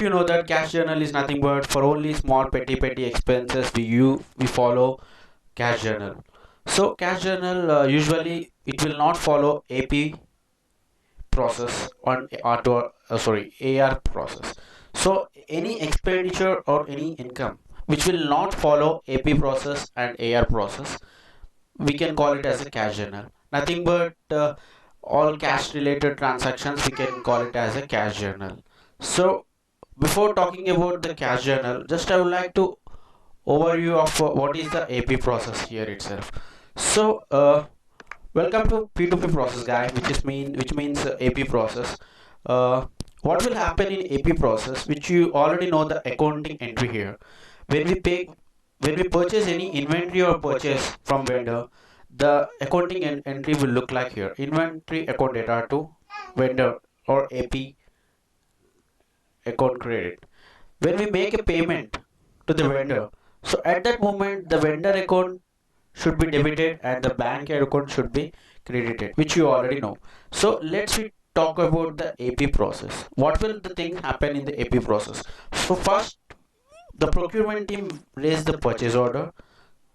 you know that cash journal is nothing but for only small petty expenses we follow cash journal. So cash journal usually it will not follow AP process on auto sorry AR process. So any expenditure or any income which will not follow AP process and AR process, we can call it as a cash journal. Nothing but all cash related transactions we can call it as a cash journal. So before talking about the cash journal, just I would like to overview of what is the AP process here itself. So welcome to P2P process, guy, which means AP process. Uh, what will happen in AP process, which you already know the accounting entry here. When we pay, when we purchase any inventory or purchase from vendor, the accounting entry will look like here: inventory account data to vendor or AP account credit. When we make a payment to the vendor, so at that moment the vendor account should be debited and the bank account should be credited, which you already know. So let's we talk about the AP process. What will the thing happen in the AP process? So first the procurement team raise the purchase order.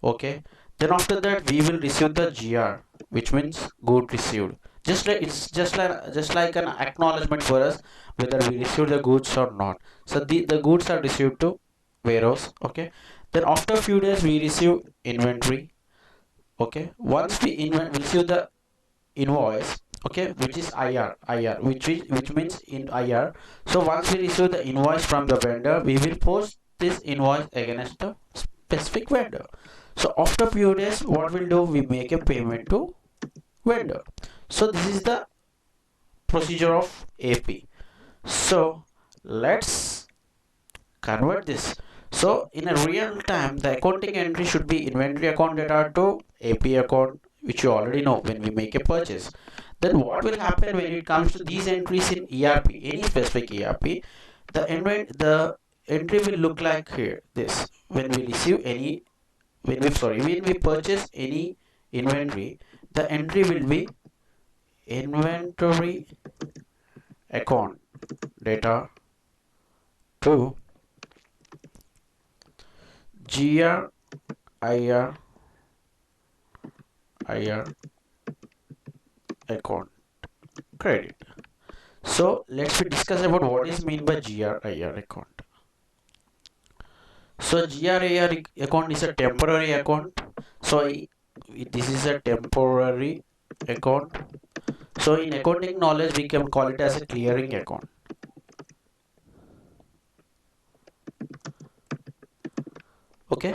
Okay, then after that we will receive the GR, which means good received. Just like it's just like an acknowledgement for us whether we received the goods or not. So the goods are received to warehouse. Okay, then after few days we receive inventory. Okay, once we receive the invoice, okay, which is IR, which means in IR. So once we receive the invoice from the vendor, we will post this invoice against the specific vendor. So after few days, what we'll do, we make a payment to vendor. So this is the procedure of AP. So let's convert this. So in a real time, the accounting entry should be inventory account data to AP account, which you already know when we make a purchase. Then what will happen when it comes to these entries in ERP, any specific ERP, the entry will look like here. This when we receive any when we purchase any inventory, the entry will be inventory account data to GR IR account credit. So let's discuss about what is mean by GRIR account. So GRIR account is a temporary account. So this is a temporary account. So in accounting knowledge we can call it as a clearing account. Okay,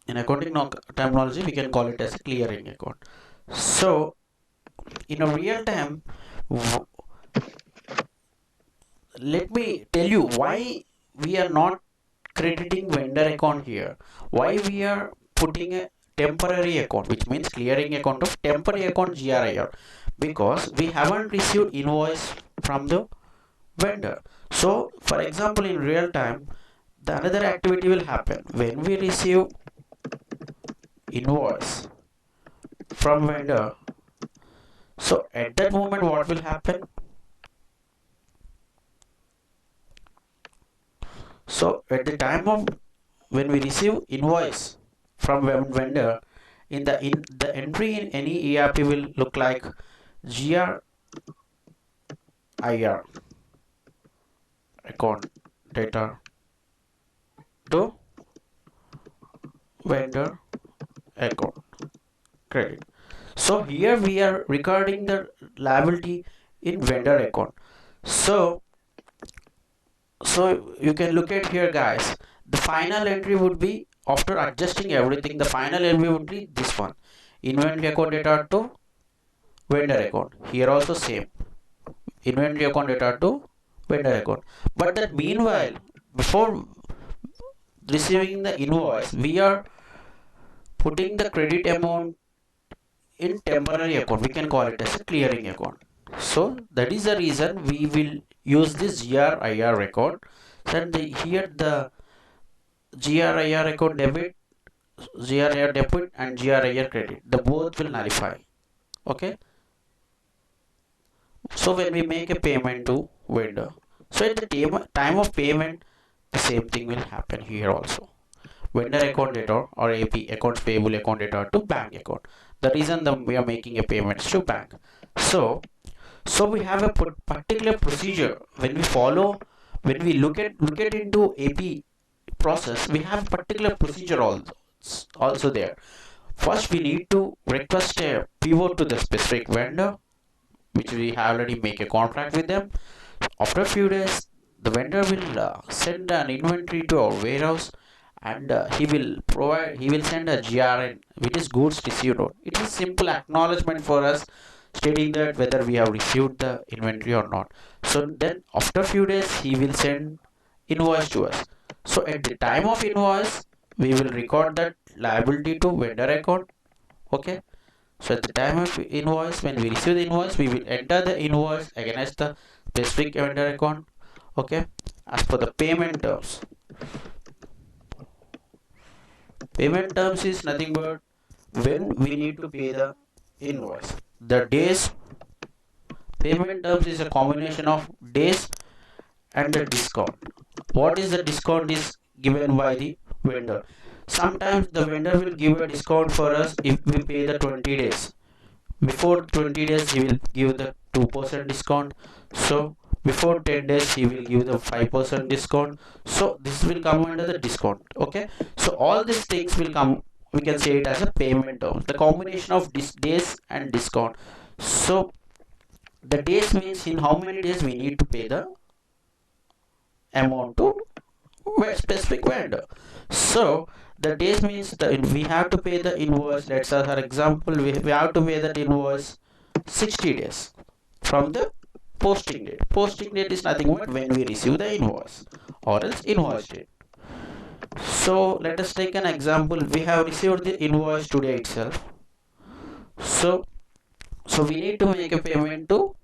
in accounting terminology we can call it as a clearing account. So in a real time, let me tell you why we are not crediting vendor account here, why we are putting a temporary account, which means clearing account of temporary account GRIR, because we haven't received invoice from the vendor. So for example, in real time, the another activity will happen when we receive invoice from vendor. So at that moment what will happen? So at the time of when we receive invoice from vendor, in the entry in any ERP will look like GRIR account data to vendor account credit. So here we are recording the liability in vendor account. So you can look at here, guys, the final entry would be, after adjusting everything, the final entry would be this one: inventory account data to vendor account. Here also same, inventory account data to vendor account. But that meanwhile, before receiving the invoice, we are putting the credit amount in temporary account. We can call it as a clearing account. So that is the reason we will use this GRIR account. And here the GRIR account debit, GRIR debit and GRIR credit, the both will nullify. Okay. So when we make a payment to vendor, So at the time of payment, the same thing will happen here also. Vendor account data or AP, accounts payable account data to bank account. The reason that we are making a payments to bank. So we have a particular procedure when we follow, when we look at into AP process, we have particular procedure also there. First, we need to request a pivot to the specific vendor, which we have already make a contract with them. After a few days, the vendor will send an inventory to our warehouse, and he will send a GRN, which is goods received note. It is simple acknowledgement for us, stating that whether we have received the inventory or not. So then after few days he will send invoice to us. So at the time of invoice, we will record that liability to vendor account. Okay. So at the time of invoice, when we receive the invoice, we will enter the invoice against the specific vendor account. Okay. As per the payment terms, payment terms is nothing but when we need to pay the invoice. The days, payment terms is a combination of days and the discount. What is the discount is given by the vendor. Sometimes the vendor will give a discount for us if we pay the 20 days. Before 20 days he will give the 2% discount. So before 10 days he will give the 5% discount. So this will come under the discount. Okay. So all these things will come, we can say it as a payment term, the combination of days and discount. So the days means in how many days we need to pay the amount to specific vendor. So the days means that we have to pay the invoice. Let's say for example, we have to pay that invoice 60 days from the posting date. Posting date is nothing but when we receive the invoice or else invoice date. So let us take an example. We have received the invoice today itself. So we need to make a payment to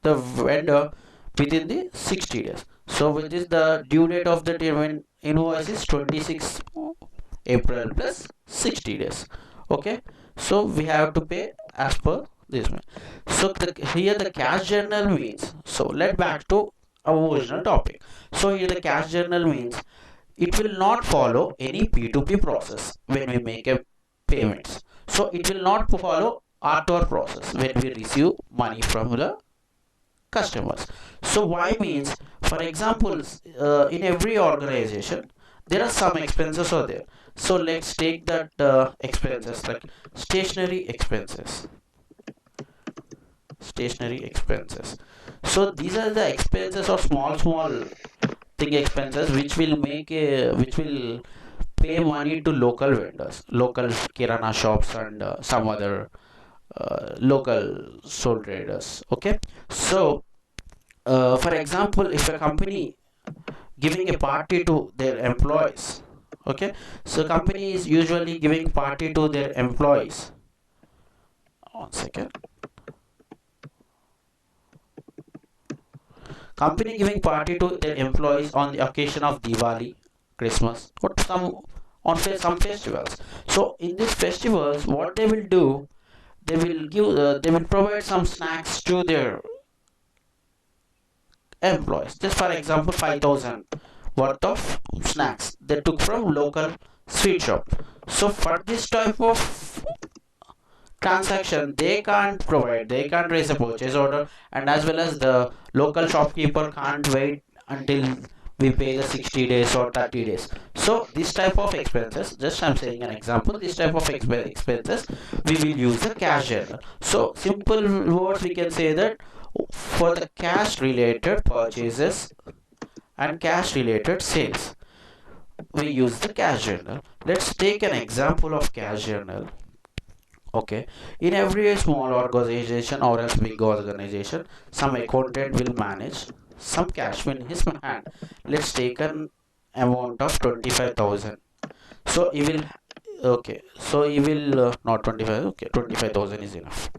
the vendor within the 60 days. So which is the due date of the invoice is 26 April plus 60 days. Okay. So we have to pay as per this one. So here the cash journal means, so let back to our original topic. So here the cash journal means it will not follow any P2P process when we make a payments. So it will not follow R2R process when we receive money from the customers. So why means, for example, in every organization there are some expenses are there. So let's take that expenses like stationary expenses. Stationary expenses. So these are the expenses of small thing expenses which will pay money to local vendors, local kirana shops, and some other local sole traders. Okay. So for example, if a company giving a party to their employees, okay, so company is usually giving party to their employees. One second. Company giving party to their employees on the occasion of Diwali, Christmas, or some festivals. So in these festivals, what they will do, they will provide some snacks to their employees. Just for example, 5,000 worth of snacks they took from local sweet shop. So for this type of transaction, they can't raise a purchase order, and as well as the local shopkeeper can't wait until we pay the 60 days or 30 days. So this type of expenses, just I'm saying an example, this type of expenses we will use the cash journal. So simple words, we can say that for the cash related purchases and cash related sales, we use the cash journal. Let's take an example of cash journal. Okay, in every small organization or else big organization, some accountant will manage some cash in his hand. Let's take an amount of 25,000. So he will, okay, so he will not 25, okay, 25,000 is enough.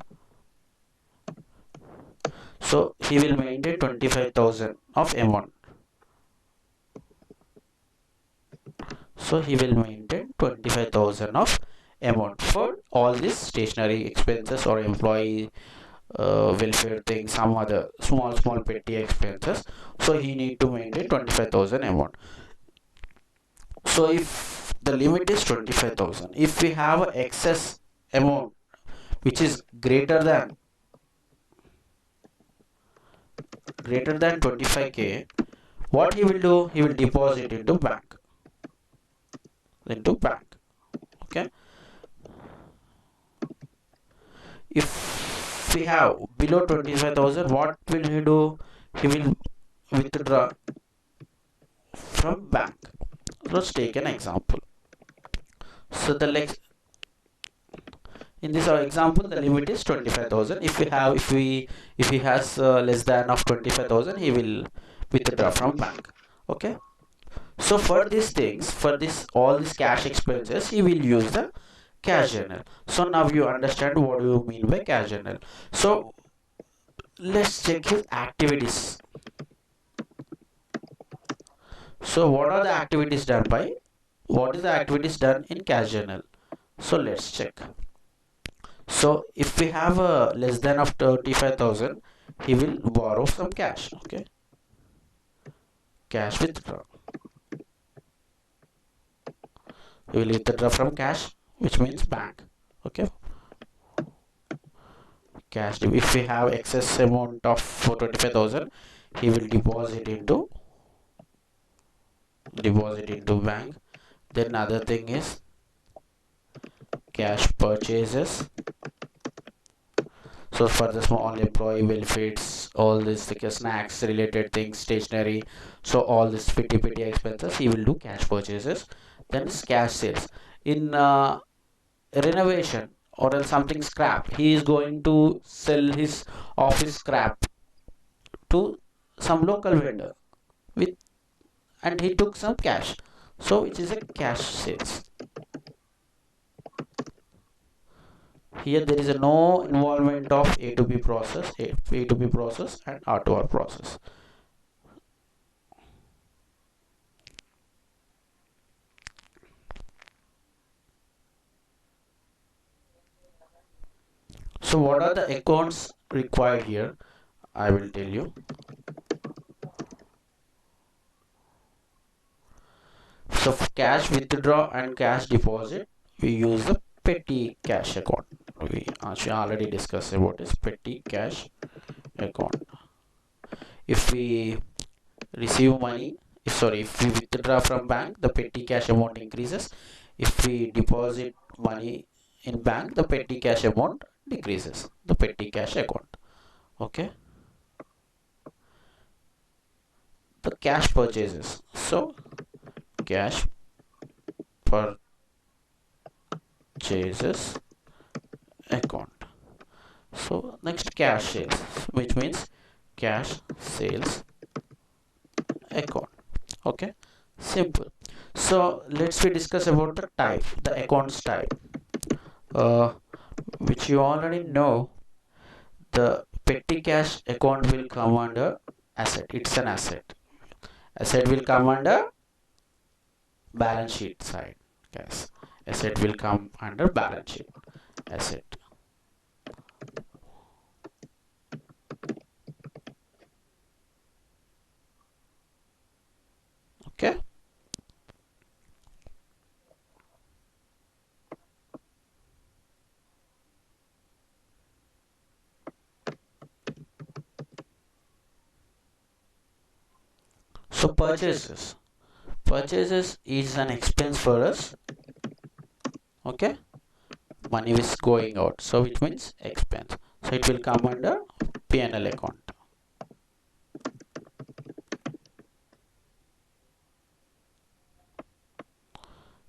So he will maintain 25,000 of amount. So he will maintain 25,000 of amount for all these stationary expenses or employee welfare thing, some other small petty expenses. So he need to maintain 25,000 amount. So if the limit is 25,000, if we have a excess amount which is greater than 25k, what he will do? He will deposit into bank. Okay. If we have below 25,000, what will he do? He will withdraw from bank. Let's take an example. So in this example, the limit is 25,000. If he has less than of 25,000, he will withdraw from bank. Okay. So for these things, for this all these cash expenses, he will use the cash journal. So now you understand what do you mean by cash journal. So let's check his activities. So what are the activities done by? What is the activities done in cash journal? So let's check. So if we have a less than of 35,000, he will borrow some cash. Okay, cash withdraw. He will withdraw from cash, which means bank. Okay, cash. If we have excess amount of 25,000, he will deposit into bank. Then other thing is cash purchases. So for the small employee benefits, all this like snacks related things, stationery, so all this petty expenses, he will do cash purchases. Then is cash sales. In renovation or else something scrap, he is going to sell his office scrap to some local vendor with, and he took some cash. So it is a cash sales. Here there is a no involvement of A to B process, A to B process and R to R process. So what are the accounts required here? I will tell you. So for cash withdraw and cash deposit, we use the petty cash account. We actually already discussed about this petty cash account. If we receive money, if we withdraw from bank, the petty cash amount increases. If we deposit money in bank, the petty cash amount decreases. The petty cash account. Okay. The cash purchases. So cash purchases account. So next cash sales, which means cash sales account. Okay, simple. So let's we discuss about the accounts type, uh, which you already know. The petty cash account will come under asset. It's an asset. Asset will come under balance sheet side. Yes, asset will come under balance sheet. Asset. Okay. So purchases. Purchases is an expense for us. Okay. Money is going out. So it means expense. So it will come under P&L account.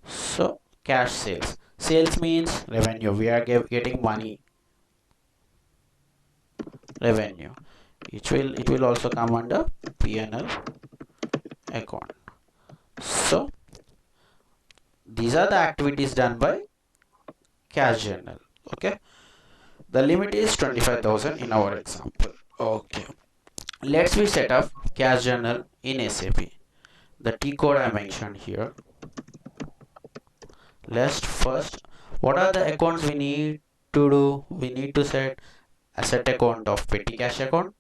So cash sales. Sales means revenue. We are getting money. Revenue. It will also come under P&L account. So these are the activities done by cash journal. Okay. The limit is 25,000 in our example. Okay. Let's we set up cash journal in SAP. The T code I mentioned here. Let's first, what are the accounts we need to do? We need to set asset account of petty cash account,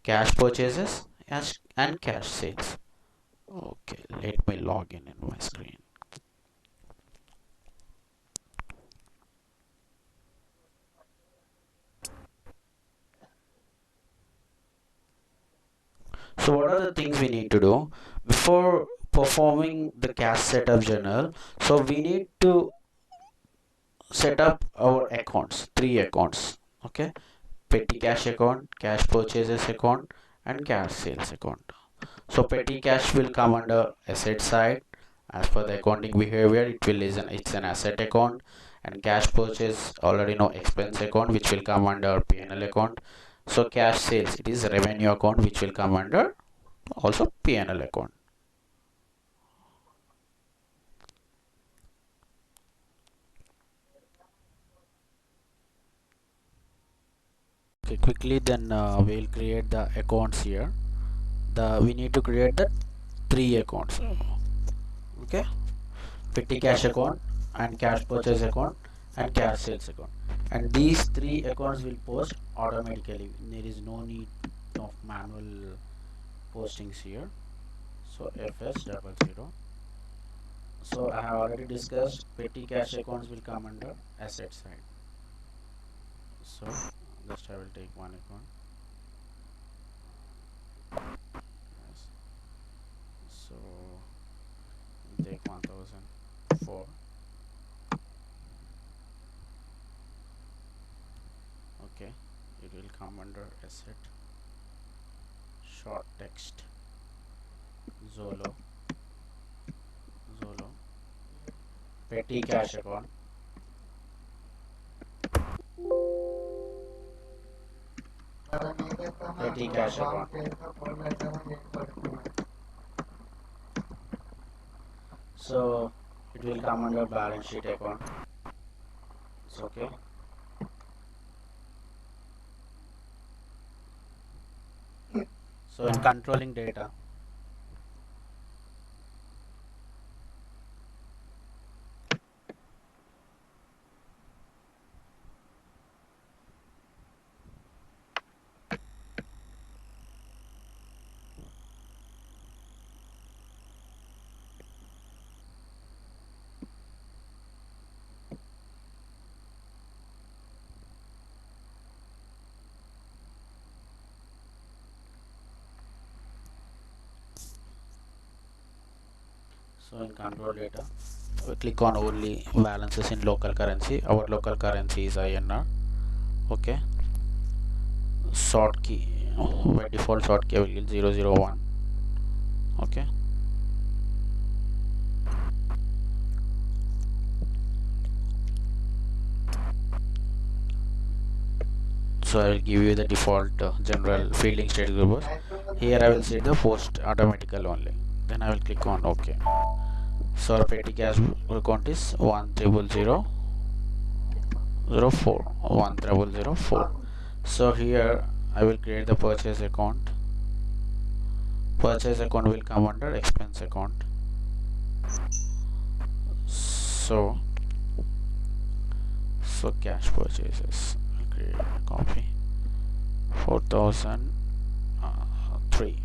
cash purchases, and cash sales. Okay, let me log in my screen. So what are the things we need to do before performing the cash setup journal? So we need to set up our accounts, three accounts. Okay, petty cash account, cash purchases account, and cash sales account. So petty cash will come under asset side. As per the accounting behavior, it's an asset account, and cash purchase already know expense account, which will come under P&L account. So cash sales, it is revenue account, which will come under also P&L account. Okay, quickly then we'll create the accounts here. We need to create the three accounts. Okay, petty cash account and cash purchase account and cash sales account, and these three accounts will post automatically. There is no need of manual postings here. So fs00. So I have already discussed petty cash accounts will come under asset side. So just I will take one account. Yes. So take 1004. Okay, it will come under asset, short text, Zolo, Zolo, petty cash account, petty cash account. So it will come under balance sheet account. It's okay. So in controlling data, so in control data, we click on only balances in local currency. Our local currency is INR. Okay. Short key, by default short key I will give 001. Okay. So I will give you the default general fielding state group. Here I will set the post automatical only. Then I will click on OK. So our petty cash account is 10004. So here I will create the purchase account. Purchase account will come under expense account. So cash purchases. I'll create a copy. 4003.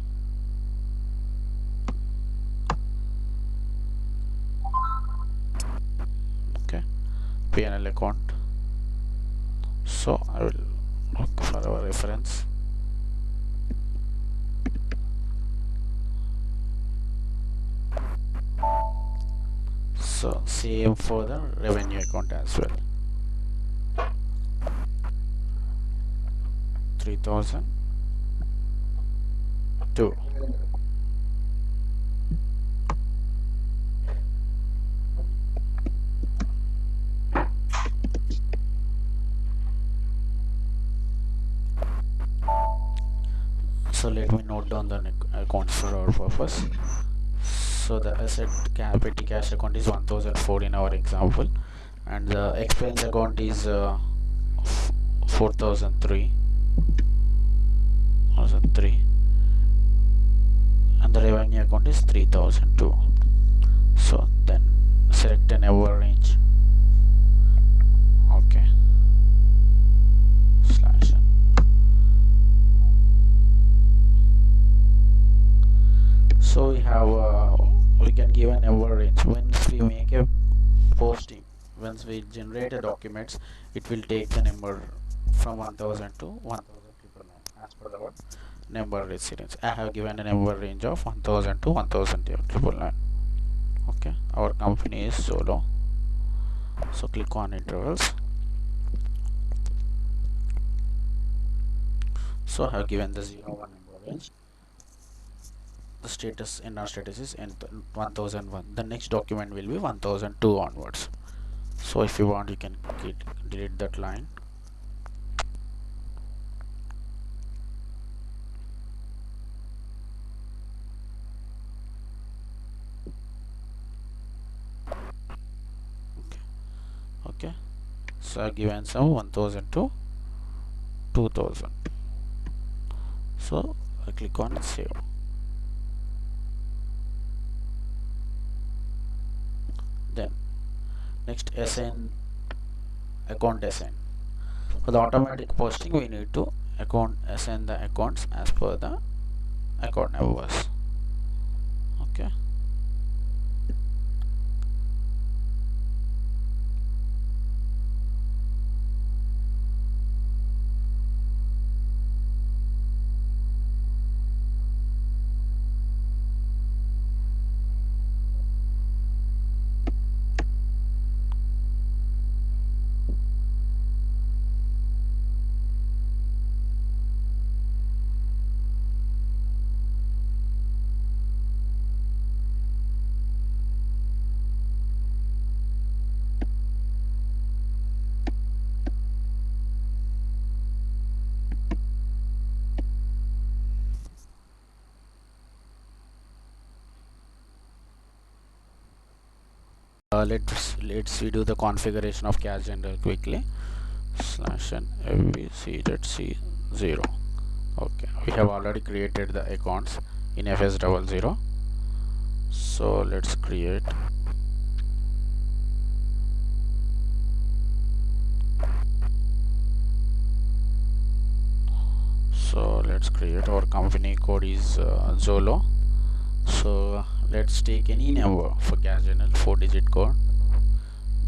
Okay, P&L account. So I will look for our reference. So same for the revenue account as well. 3002. So let me note down the accounts for our purpose. So the asset petty cash account is 1004 in our example, and the expense account is 4003, and the revenue account is 3002. So then select an ever range. Okay, slash n. give a number range. Once we make a posting, once we generate a documents, it will take the number from 1000 to 1000 as per our number residence. I have given a number range of 1000 to 1999. Okay, our company is solo, so click on intervals. So I have given the 01 number range. The status in our status is in 1001. The next document will be 1002 onwards. So if you want, you can delete that line. Okay, so I given some 1000 to 2000. So I click on save. Then next assign account assign. For the automatic posting, we need to assign the accounts as per the account numbers. Okay. Let's we do the configuration of cache general quickly. /n fbczc 0. Okay, we have already created the accounts in fs00. So let's create our company code is Zolo. So let's take any number for cache general, 4-digit code.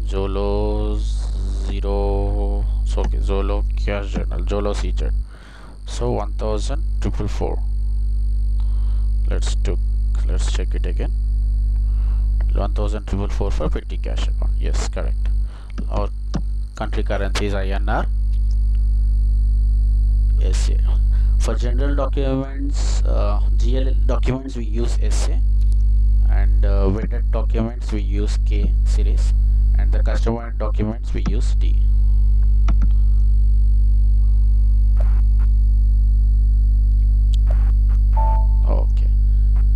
Zolo 0. So okay, Zolo cache general, Zolo CZ. So 1444. Let's check it again. 1444 for petty cache account. Yes, correct. Our country currency is INR. SA. For general documents, GL documents we use SA, and weighted documents we use K series, and the customer documents we use D. Okay,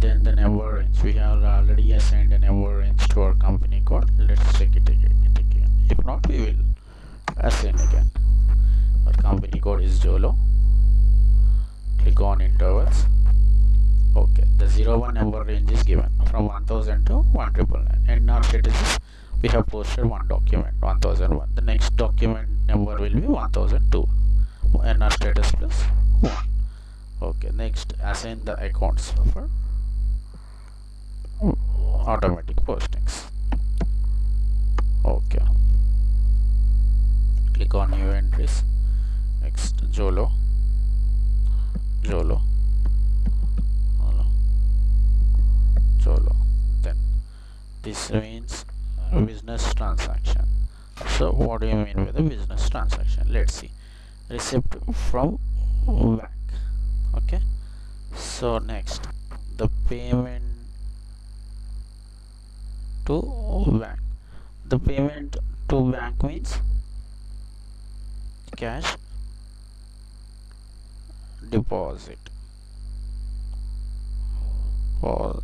then the number range, we have already assigned a number range to our company code. Let's check it again. If not, we will assign again. Our company code is Jolo. Click on intervals. Okay, the 01 number range is given from 1000 to 1999. And our status, we have posted one document, 1001. The next document number will be 1002, and our status plus 1. Okay, next assign the accounts for automatic postings. Okay, click on new entries. Next, Jolo. Then this means business transaction. So what do you mean by the business transaction? Let's see. Receipt from bank. Okay, so next, the payment to bank. The payment to bank means cash deposit or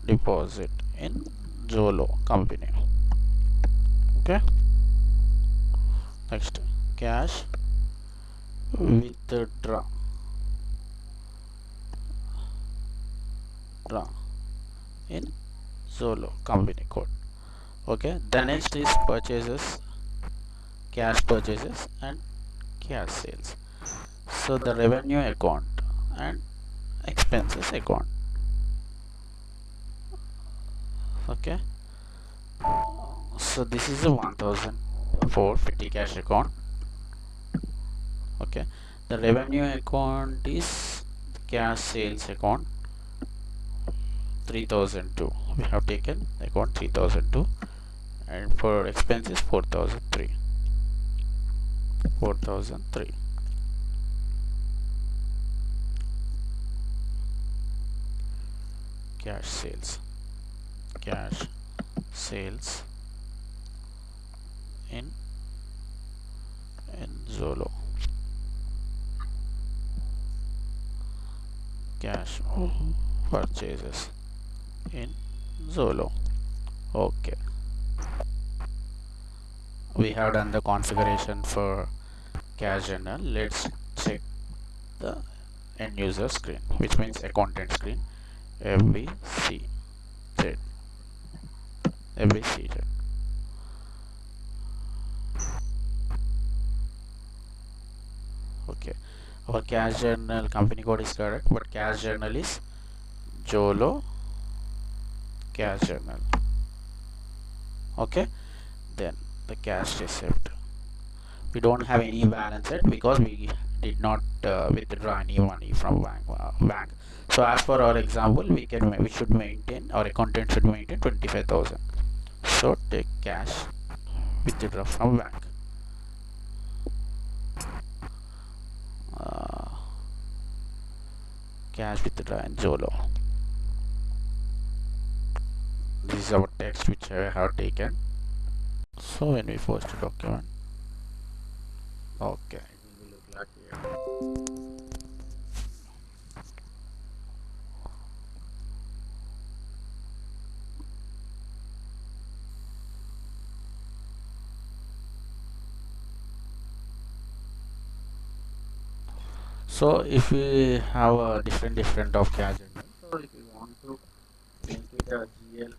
deposit in Jolo company. Okay, next, cash withdraw in Zolo company code. Okay, the next is purchases, cash purchases and cash sales. So the revenue account and expenses account. Okay, so this is a 1000 for petty cash account. Okay, the revenue account is the cash sales account 3002. We have taken account 3002, and for expenses 4003. Cash sales, cash sales in Zolo, cash purchases in Zolo. Okay, we have done the configuration for cash journal. Let's check the end user screen, which means accountant screen. FBCZ, FBCZ. Okay, our cash journal company code is correct, but cash journal is Jolo cash journal. Okay, then the cash receipt. We don't have any balance yet because we did not withdraw any money from bank. So as per our example, we should maintain, our accountant should maintain 25,000. So take cash withdraw from bank. uh, Cash withdraw in Jolo. This is our text which I have taken. So when we post a document, okay, it will look like here. So if we have a different of cash journal, so if we want to make it a GL